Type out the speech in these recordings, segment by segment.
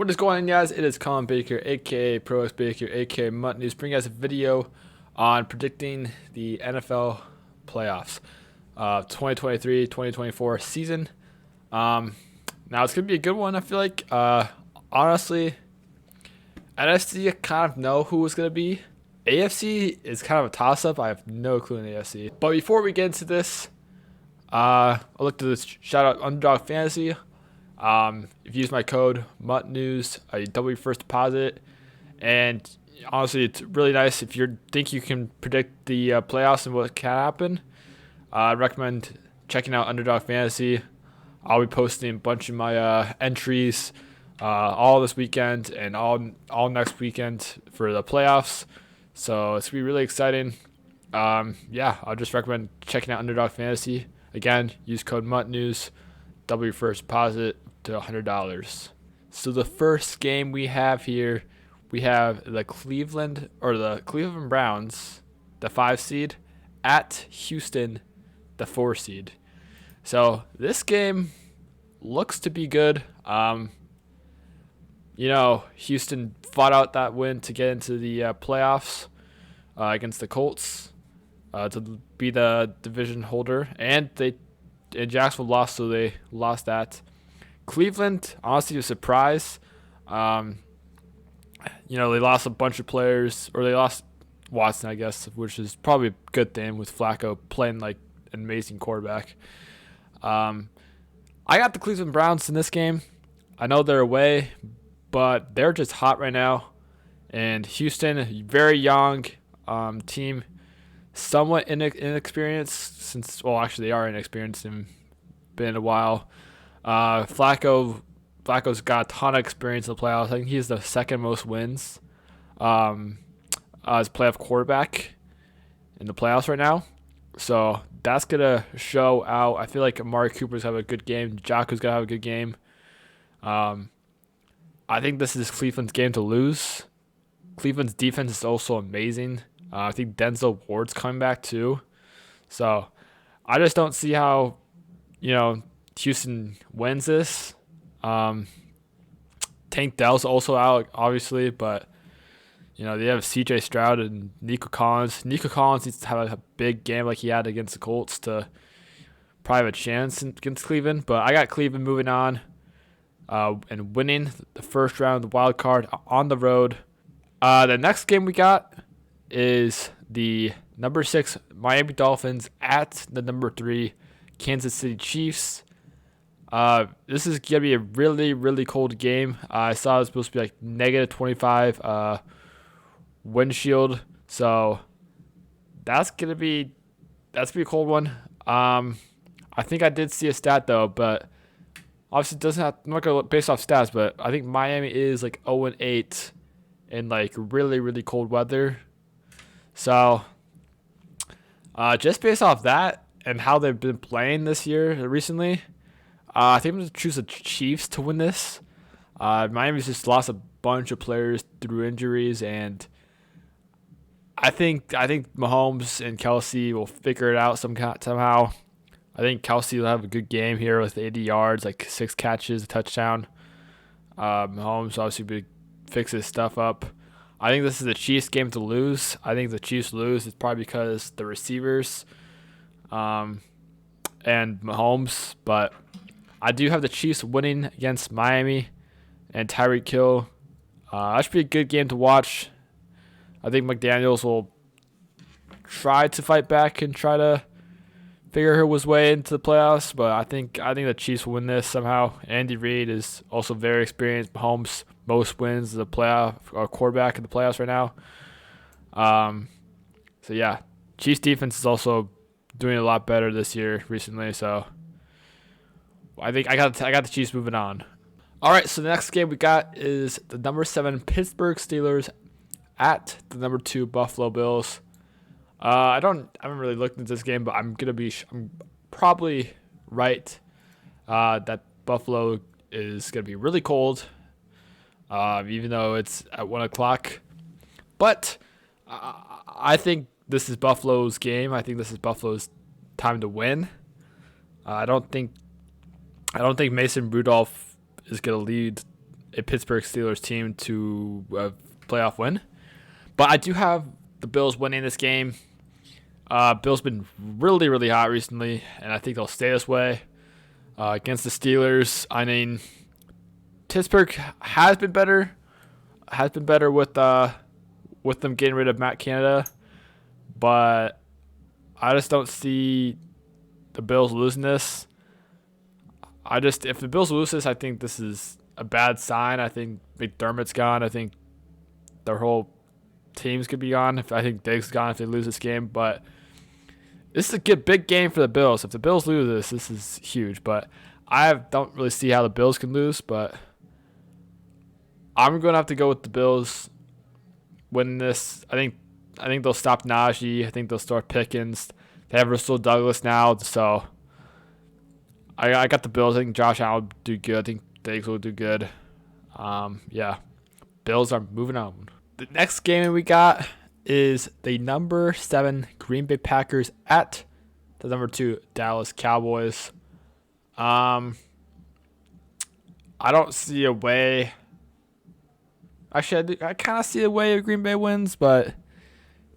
What is going on, guys? It is Colin Baker, aka Pro X Baker, aka Mutt News, bringing us a video on predicting the NFL playoffs, 2023-2024 season. Now it's gonna be a good one. I feel like, honestly, NFC I kind of know who it's gonna be. AFC is kind of a toss-up. I have no clue in the AFC. But before we get into this, I'll look to this shout out Underdog Fantasy. If you use my code MUTTNEWS, you double your first deposit. And honestly, it's really nice if you think you can predict the playoffs and what can happen. I recommend checking out Underdog Fantasy. I'll be posting a bunch of my entries all this weekend and all next weekend for the playoffs. So it's gonna be really exciting. Yeah, I'll just recommend checking out Underdog Fantasy. Again, use code MUTTNEWS, double your first deposit to $100. So the first game we have here, we have the Cleveland Browns, the 5 seed, at Houston, the 4 seed. So this game looks to be good. Houston fought out that win to get into the playoffs against the Colts to be the division holder, and Jacksonville lost, so they lost that. Cleveland, honestly, a surprise. They lost a bunch of players, or they lost Watson, I guess, which is probably a good thing with Flacco playing like an amazing quarterback. I got the Cleveland Browns in this game. I know they're away, but they're just hot right now. And Houston, very young team, somewhat inexperienced since, well, actually they are inexperienced and been a while. Flacco's got a ton of experience in the playoffs. I think he's the second most wins as playoff quarterback in the playoffs right now. So that's gonna show out. I feel like Amari Cooper's have a good game. Jocko's gonna have a good game. I think this is Cleveland's game to lose. Cleveland's defense is also amazing. I think Denzel Ward's coming back too. So I just don't see how, Houston wins this. Tank Dell's also out, obviously, but they have C.J. Stroud and Nico Collins. Nico Collins needs to have a big game like he had against the Colts to probably have a chance against Cleveland. But I got Cleveland moving on and winning the first round of the wild card on the road. The next game we got is the number 6 Miami Dolphins at the number 3 Kansas City Chiefs. This is going to be a really, really cold game. I saw it was supposed to be like negative 25 windshield. So that's going to be a cold one. I think I did see a stat though, but obviously it doesn't have, I'm not going to base off stats, but I think Miami is like 0-8 in like really, really cold weather. So just based off that and how they've been playing this year recently, I think I'm going to choose the Chiefs to win this. Miami's just lost a bunch of players through injuries, and I think Mahomes and Kelsey will figure it out somehow. I think Kelsey will have a good game here with 80 yards, like 6 catches, a touchdown. Mahomes obviously fix his stuff up. I think this is the Chiefs' game to lose. I think the Chiefs lose. It's probably because the receivers and Mahomes, but I do have the Chiefs winning against Miami and Tyreek Hill. That should be a good game to watch. I think McDaniels will try to fight back and try to figure his way into the playoffs, but I think the Chiefs will win this somehow. Andy Reid is also very experienced. Mahomes most wins as a playoff quarterback in the playoffs right now. So yeah, Chiefs defense is also doing a lot better this year recently. So I think I got the Chiefs moving on. All right, so the next game we got is the number 7 Pittsburgh Steelers at the number 2 Buffalo Bills. I haven't really looked into this game, but I'm probably right that Buffalo is gonna be really cold, even though it's at 1:00. But I think this is Buffalo's game. I think this is Buffalo's time to win. I don't think Mason Rudolph is gonna lead a Pittsburgh Steelers team to a playoff win. But I do have the Bills winning this game. Bills been really, really hot recently, and I think they'll stay this way against the Steelers. I mean, Pittsburgh has been better. With them getting rid of Matt Canada, but I just don't see the Bills losing this. If the Bills lose this, I think this is a bad sign. I think McDermott's gone. I think their whole teams could be gone. I think Diggs gone if they lose this game. But this is a big game for the Bills. If the Bills lose this is huge. But I don't really see how the Bills can lose. But I'm going to have to go with the Bills winning this. I think they'll stop Najee. I think they'll start Pickens. They have Russell Douglas now, so I got the Bills. I think Josh Allen will do good. I think Diggs will do good. Yeah, Bills are moving on. The next game we got is the number 7 Green Bay Packers at the number 2 Dallas Cowboys. I don't see a way. Actually, I kind of see a way of Green Bay wins, but at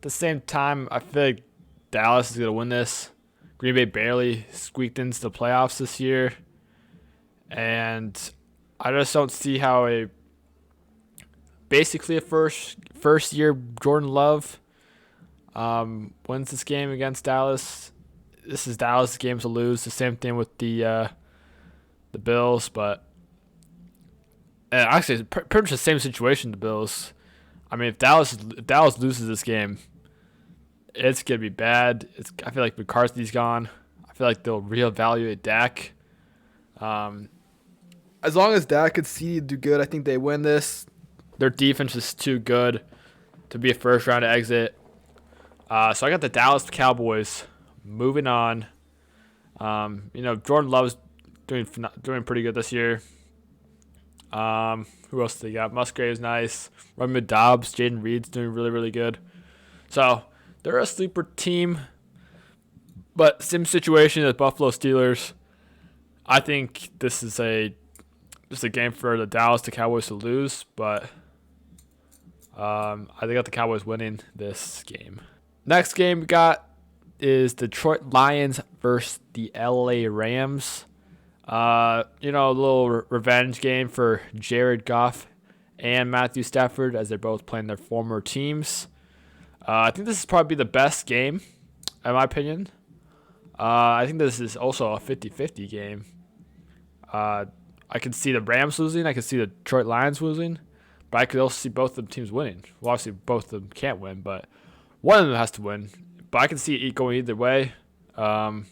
the same time, I feel like Dallas is going to win this. Green Bay barely squeaked into the playoffs this year, and I just don't see how basically a first year Jordan Love wins this game against Dallas. This is Dallas' game to lose. The same thing with the Bills, but actually it's pretty much the same situation. The Bills. I mean, if Dallas loses this game, it's gonna be bad. I feel like McCarthy's gone. I feel like they'll reevaluate Dak. As long as Dak can see do good, I think they win this. Their defense is too good to be a first round exit. So I got the Dallas Cowboys moving on. Jordan Love's doing pretty good this year. Who else do they got? Musgrave's nice. Romeo Dobbs, Jaden Reed's doing really, really good. So they're a sleeper team, but same situation as Buffalo Steelers. I think this is just a game for the Dallas Cowboys to lose, but I got the Cowboys winning this game. Next game we got is Detroit Lions versus the LA Rams. A little revenge game for Jared Goff and Matthew Stafford as they're both playing their former teams. I think this is probably the best game, in my opinion. I think this is also a 50-50 game. I can see the Rams losing. I can see the Detroit Lions losing. But I could also see both of them teams winning. Well, obviously, both of them can't win, but one of them has to win. But I can see it going either way. The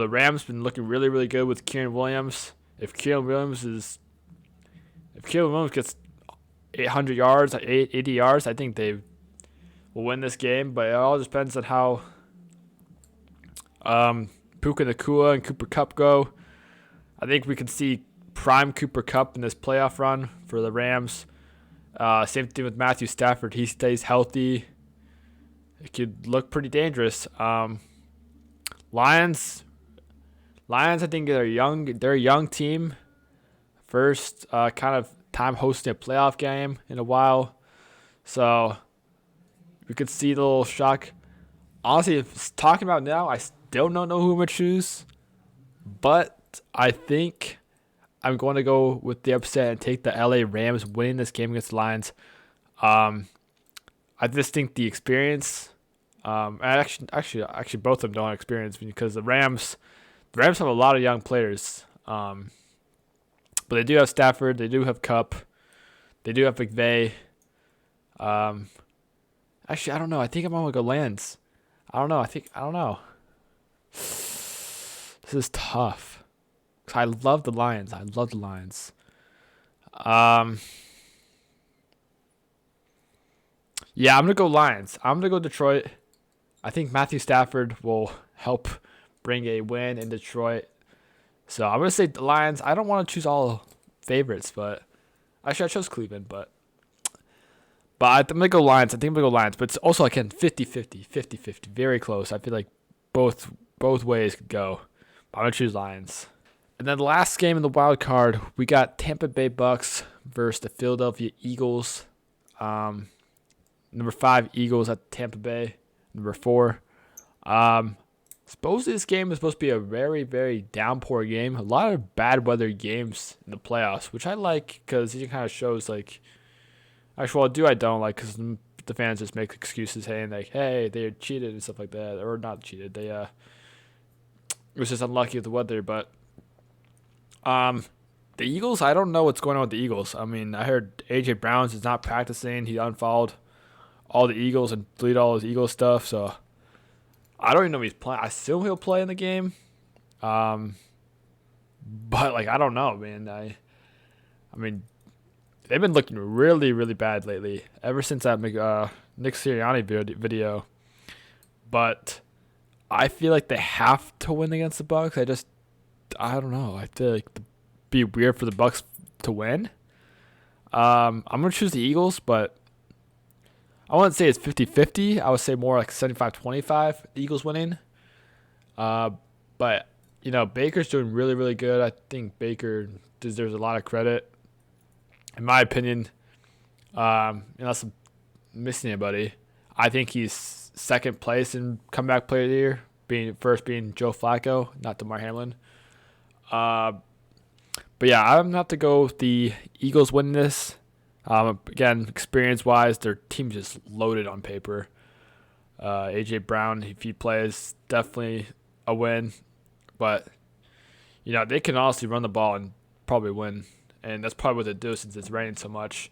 Rams been looking really, really good with Kieran Williams. If Kieran Williams gets 800 yards, 80 yards, I think they will win this game. But it all depends on how Puka Nacua and Cooper Kupp go. I think we can see prime Cooper Kupp in this playoff run for the Rams. Same thing with Matthew Stafford. He stays healthy. It could look pretty dangerous. Lions, I think they're young. They're a young team. First kind of time hosting a playoff game in a while. So we could see the little shock. Honestly, if talking about now, I still don't know who I'm going to choose. But I think I'm going to go with the upset and take the LA Rams winning this game against the Lions. I just think the experience. Actually, both of them don't have experience because the Rams have a lot of young players. But they do have Stafford. They do have Kupp. They do have McVay. Actually, I don't know. I think I'm going to go Lions. I don't know. This is tough. 'Cause I love the Lions. Yeah, I'm going to go Lions. I'm going to go Detroit. I think Matthew Stafford will help bring a win in Detroit. So I'm going to say the Lions. I don't want to choose all favorites, but actually I chose Cleveland, but I'm going to go Lions. But it's also, again, 50-50. Very close. I feel like both ways could go. But I'm going to choose Lions. And then the last game in the wild card, we got Tampa Bay Bucks versus the Philadelphia Eagles. Number 5 Eagles at Tampa Bay. Number 4. Supposedly this game is supposed to be a very, very downpour game. A lot of bad weather games in the playoffs, which I like because it kind of shows like. Actually, well, I don't like because the fans just make excuses saying like, "Hey, they cheated" and stuff like that, or not cheated. They it was just unlucky with the weather, but the Eagles, I don't know what's going on with the Eagles. I mean, I heard AJ Brown's is not practicing. He unfollowed all the Eagles and deleted all his Eagles stuff. So I don't even know if he's playing. I assume he'll play in the game. But like I don't know, man. I mean, they've been looking really, really bad lately. Ever since that Nick Sirianni video. But I feel like they have to win against the Bucks. I don't know. I feel like it'd be weird for the Bucks to win. I'm gonna choose the Eagles, but I wouldn't say it's 50-50. I would say more like 75-25, the Eagles winning. But Baker's doing really, really good. I think Baker deserves a lot of credit, in my opinion. Unless I'm missing anybody, I think he's second place in comeback player of the year, being Joe Flacco, not DeMar Hamlin. But yeah, I'm gonna have to go with the Eagles winning this. Again, experience-wise, their team's just loaded on paper. AJ Brown, if he plays, definitely a win. But they can honestly run the ball and probably win, and that's probably what they do since it's raining so much.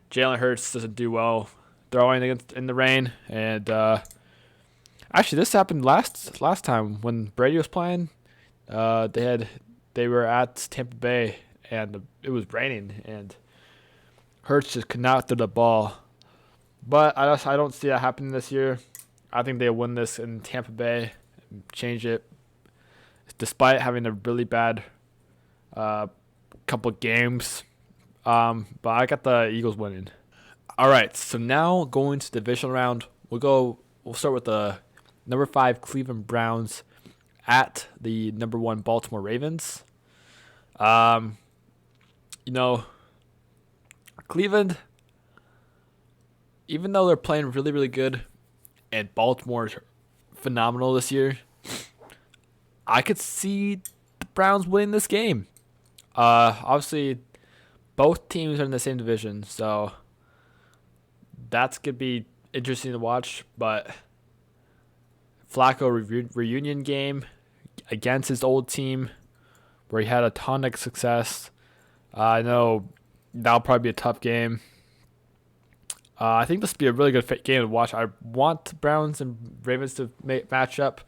Jalen Hurts doesn't do well throwing in the rain, and actually, this happened last time when Brady was playing. They were at Tampa Bay, and it was raining, and Hurts just could not throw the ball. But I don't see that happening this year. I think they win this in Tampa Bay and change it, despite having a really bad couple games. But I got the Eagles winning. All right, so now going to the divisional round, we'll start with the number 5 Cleveland Browns at the number 1 Baltimore Ravens. Cleveland, even though they're playing really, really good and Baltimore's phenomenal this year, I could see the Browns winning this game. Obviously, both teams are in the same division, so that's going to be interesting to watch. But Flacco reunion game against his old team where he had a ton of success. I know that'll probably be a tough game. I think this will be a really good game to watch. I want the Browns and Ravens to match up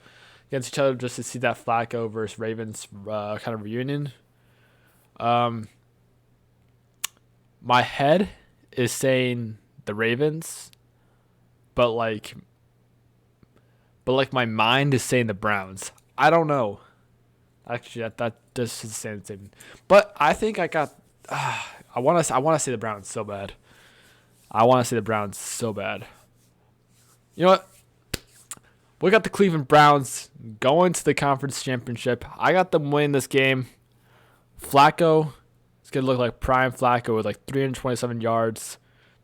against each other just to see that Flacco versus Ravens kind of reunion. My head is saying the Ravens, but my mind is saying the Browns. I don't know. Actually, that this is the same. But I think I got. I want to see the Browns so bad. You know what? We got the Cleveland Browns going to the conference championship. I got them winning this game. Flacco is going to look like prime Flacco with like 327 yards,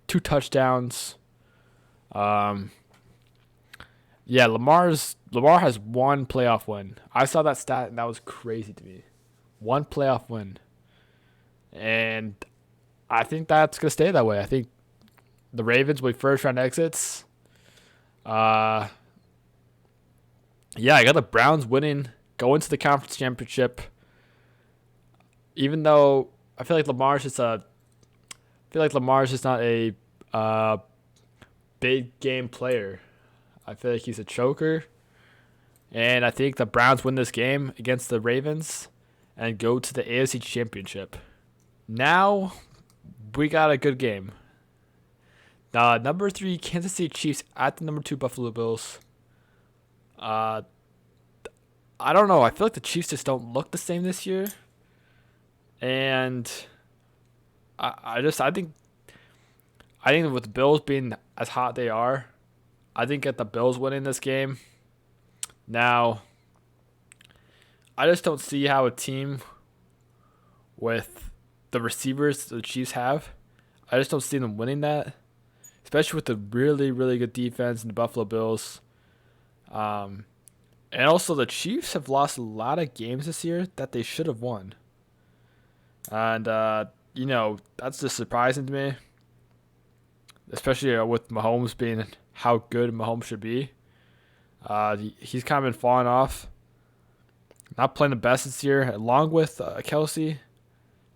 2 touchdowns. Yeah, Lamar has 1 playoff win. I saw that stat and that was crazy to me. 1 playoff win. And I think that's going to stay that way. I think the Ravens will be first round exits. Yeah, I got the Browns winning, going to the conference championship. Even though I feel like Lamar's just not a big game player. I feel like he's a choker. And I think the Browns win this game against the Ravens and go to the AFC Championship. Now we got a good game. Number 3 Kansas City Chiefs at the number 2 Buffalo Bills. I don't know. I feel like the Chiefs just don't look the same this year. And I think with the Bills being as hot they are, I think at the Bills winning this game. Now, I just don't see how a team with the receivers the Chiefs have. I just don't see them winning that, especially with the really, really good defense in the Buffalo Bills. And also, the Chiefs have lost a lot of games this year that they should have won. And, that's just surprising to me, especially with Mahomes being how good Mahomes should be. He's kind of been falling off. Not playing the best this year, along with Kelsey.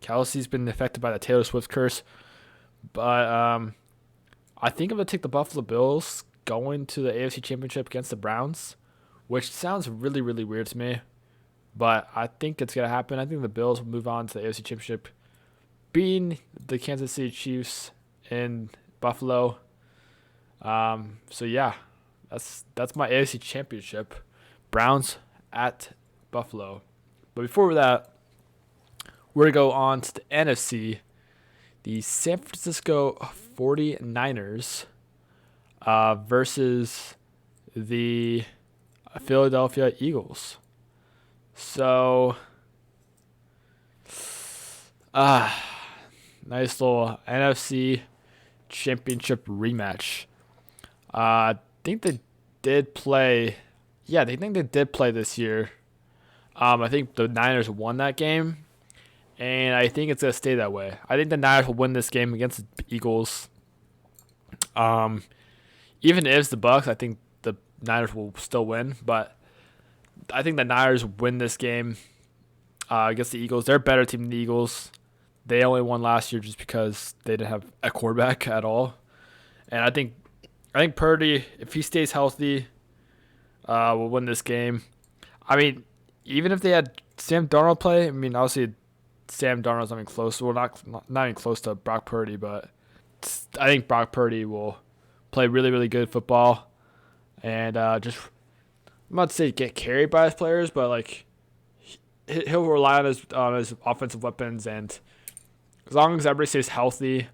Kelsey's been affected by the Taylor Swift curse. But I think I'm going to take the Buffalo Bills going to the AFC Championship against the Browns, which sounds really, really weird to me. But I think it's going to happen. I think the Bills will move on to the AFC Championship, beating the Kansas City Chiefs in Buffalo. So, yeah, that's my AFC Championship. Browns at Buffalo. But before that, we're going to go on to the NFC. The San Francisco 49ers versus the Philadelphia Eagles. So, nice little NFC Championship rematch. I think they did play. Yeah, they think they did play this year. I think the Niners won that game, and I think it's going to stay that way. I think the Niners will win this game against the Eagles. Even if it's the Bucks, I think the Niners will still win, but I think the Niners win this game against the Eagles. They're a better team than the Eagles. They only won last year just because they didn't have a quarterback at all. And I think Purdy, if he stays healthy, will win this game. I mean, even if they had Sam Darnold play, I mean, obviously Sam Darnold's not even close. Well, not even close to Brock Purdy, but I think Brock Purdy will play really, really good football. And just, I'm not to say get carried by his players, but like he'll rely on his offensive weapons, and as long as everybody stays healthy,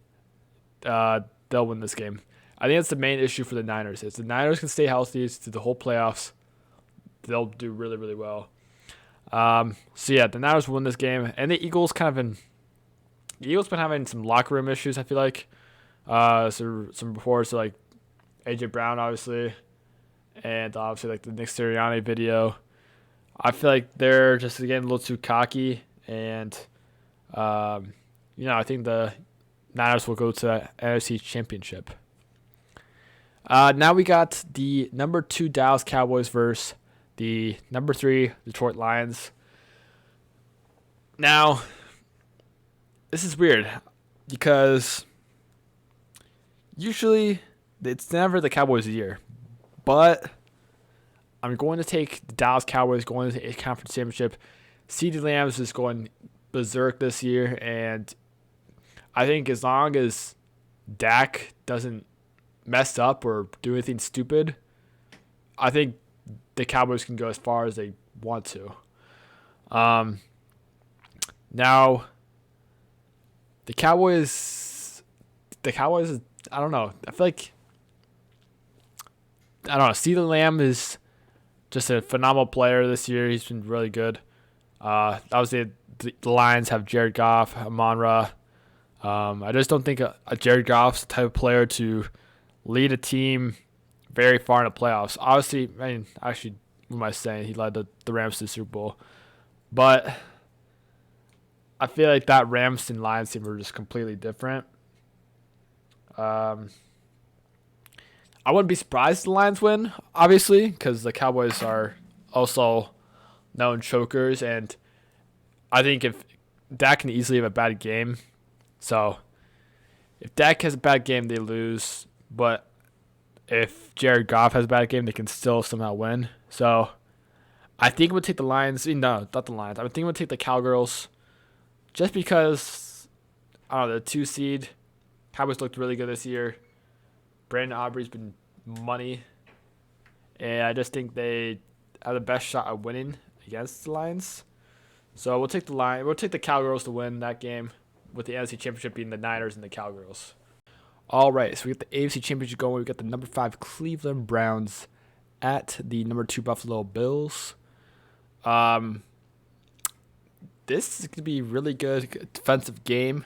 they'll win this game. I think that's the main issue for the Niners. If the Niners can stay healthy through the whole playoffs, they'll do really, really well. So yeah, the Niners will win this game, and the Eagles been having some locker room issues. I feel like, so some reports like AJ Brown, obviously, and obviously like the Nick Sirianni video. I feel like they're just getting a little too cocky, and I think the Niners will go to the NFC Championship. Now we got the number 2 Dallas Cowboys versus the number 3 Detroit Lions. Now, this is weird because usually it's never the Cowboys' year, but I'm going to take the Dallas Cowboys going to the conference championship. CeeDee Lamb is just going berserk this year, and I think as long as Dak doesn't mess up or do anything stupid, I think the Cowboys can go as far as they want to. Now, the Cowboys, I don't know. I feel like, CeeDee Lamb is just a phenomenal player this year. He's been really good. Obviously, the Lions have Jared Goff, Amon-Ra. I just don't think a Jared Goff's the type of player to lead a team very far in the playoffs. Obviously, what am I saying? He led the Rams to the Super Bowl. But I feel like that Rams and Lions team were just completely different. I wouldn't be surprised if the Lions win, obviously, because the Cowboys are also known chokers, and I think if Dak can easily have a bad game, so if Dak has a bad game, they lose, but if Jared Goff has a bad game, they can still somehow win. So I think we'll take the Lions. No, not the Lions. I think we'll take the Cowgirls just because, the 2 seed. Cowboys looked really good this year. Brandon Aubrey's been money. And I just think they have the best shot at winning against the Lions. So we'll take the Lions. We'll take the Cowgirls to win that game, with the NFC Championship being the Niners and the Cowgirls. All right, so we got the AFC Championship going. We got the number 5 Cleveland Browns at the number 2 Buffalo Bills. this is gonna be a really good defensive game.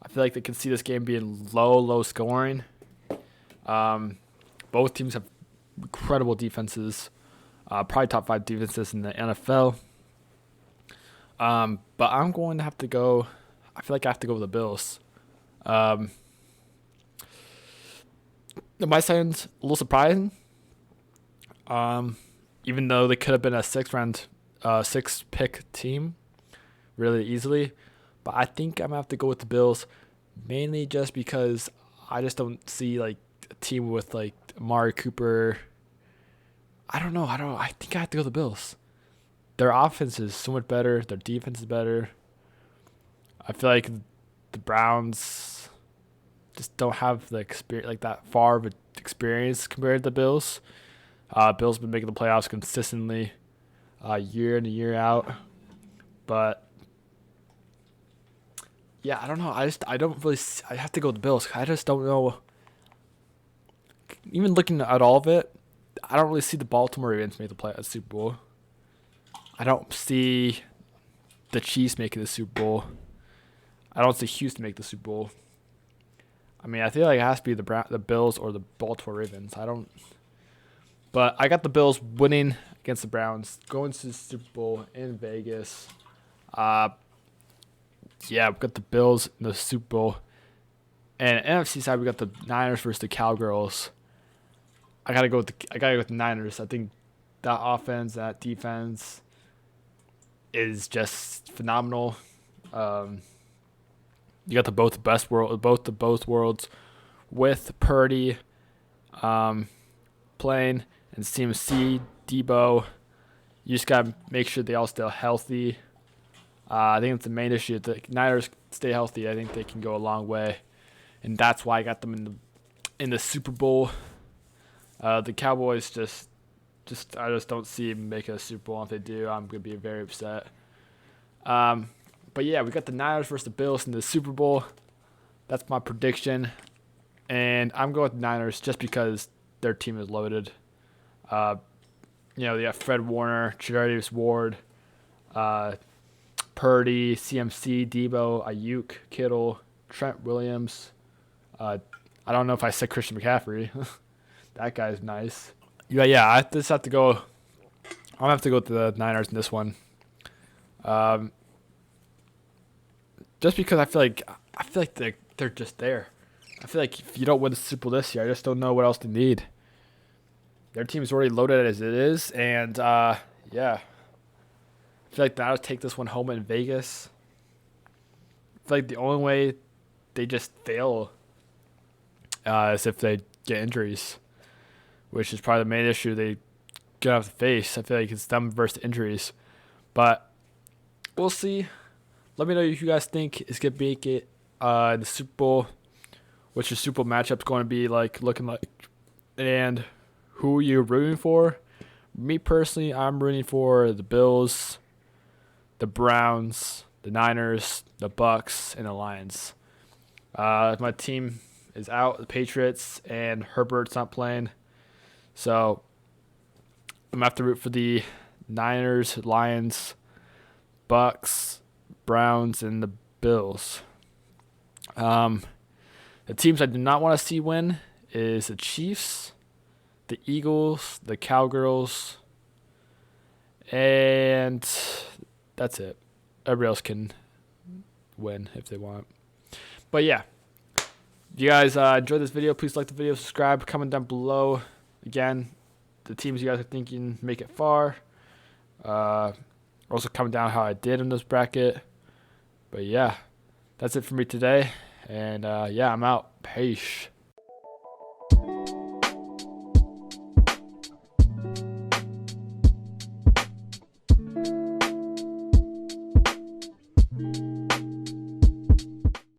I feel like they can see this game being low scoring. Both teams have incredible defenses, probably top 5 defenses in the NFL. But I'm going to have to go. I feel like I have to go with the Bills. It might sound a little surprising. Even though they could have been a 6-pick team really easily. But I think I'm going to have to go with the Bills, mainly just because I just don't see like a team with like Amari Cooper. I don't know. I think I have to go with the Bills. Their offense is so much better. Their defense is better. I feel like the Browns just don't have the experience, like that far of experience compared to the Bills. Bills been making the playoffs consistently, year in and year out. But yeah, I don't know. I don't really. I have to go with the Bills. I just don't know. Even looking at all of it, I don't really see the Baltimore Ravens make the Super Bowl. I don't see the Chiefs making the Super Bowl. I don't see Houston make the Super Bowl. I mean, I feel like it has to be the Bills or the Baltimore Ravens. But I got the Bills winning against the Browns, going to the Super Bowl in Vegas. Yeah, we got the Bills in the Super Bowl. And NFC side, we got the Niners versus the Cowgirls. I gotta go with the Niners. I think that offense, that defense is just phenomenal. You got both worlds with Purdy playing and CMC, Debo. You just gotta make sure they all stay healthy. I think it's the main issue. If the Niners stay healthy, I think they can go a long way, and that's why I got them in the Super Bowl. The Cowboys I just don't see them making a Super Bowl. If they do, I'm gonna be very upset. But yeah, we got the Niners versus the Bills in the Super Bowl. That's my prediction, and I'm going with the Niners just because their team is loaded. They got Fred Warner, Jadarius Ward, Purdy, CMC, Debo, Ayuk, Kittle, Trent Williams. I don't know if I said Christian McCaffrey. That guy's nice. Yeah. I just have to go. I'm gonna have to go with the Niners in this one. Just because I feel like they're just there. I feel like if you don't win the Super Bowl this year, I just don't know what else to need. Their team is already loaded as it is, and yeah, I feel like they'll take this one home in Vegas. I feel like the only way they just fail is if they get injuries, which is probably the main issue they gonna have to face. I feel like it's them versus injuries, but we'll see. Let me know if you guys think it's gonna make it in the Super Bowl. What's your Super Bowl matchup's going to be looking like, and who you're rooting for? Me personally, I'm rooting for the Bills, the Browns, the Niners, the Bucks, and the Lions. My team is out, the Patriots, and Herbert's not playing. So I'm going to have to root for the Niners, Lions, Bucks, Browns, and the Bills. The teams I do not want to see win is the Chiefs, the Eagles, the Cowgirls, and that's it. Everybody else can win if they want. But yeah, if you guys enjoyed this video, please like the video, subscribe, comment down below. Again, the teams you guys are thinking make it far. Also comment down how I did in this bracket. But yeah, that's it for me today. And yeah, I'm out. Peace.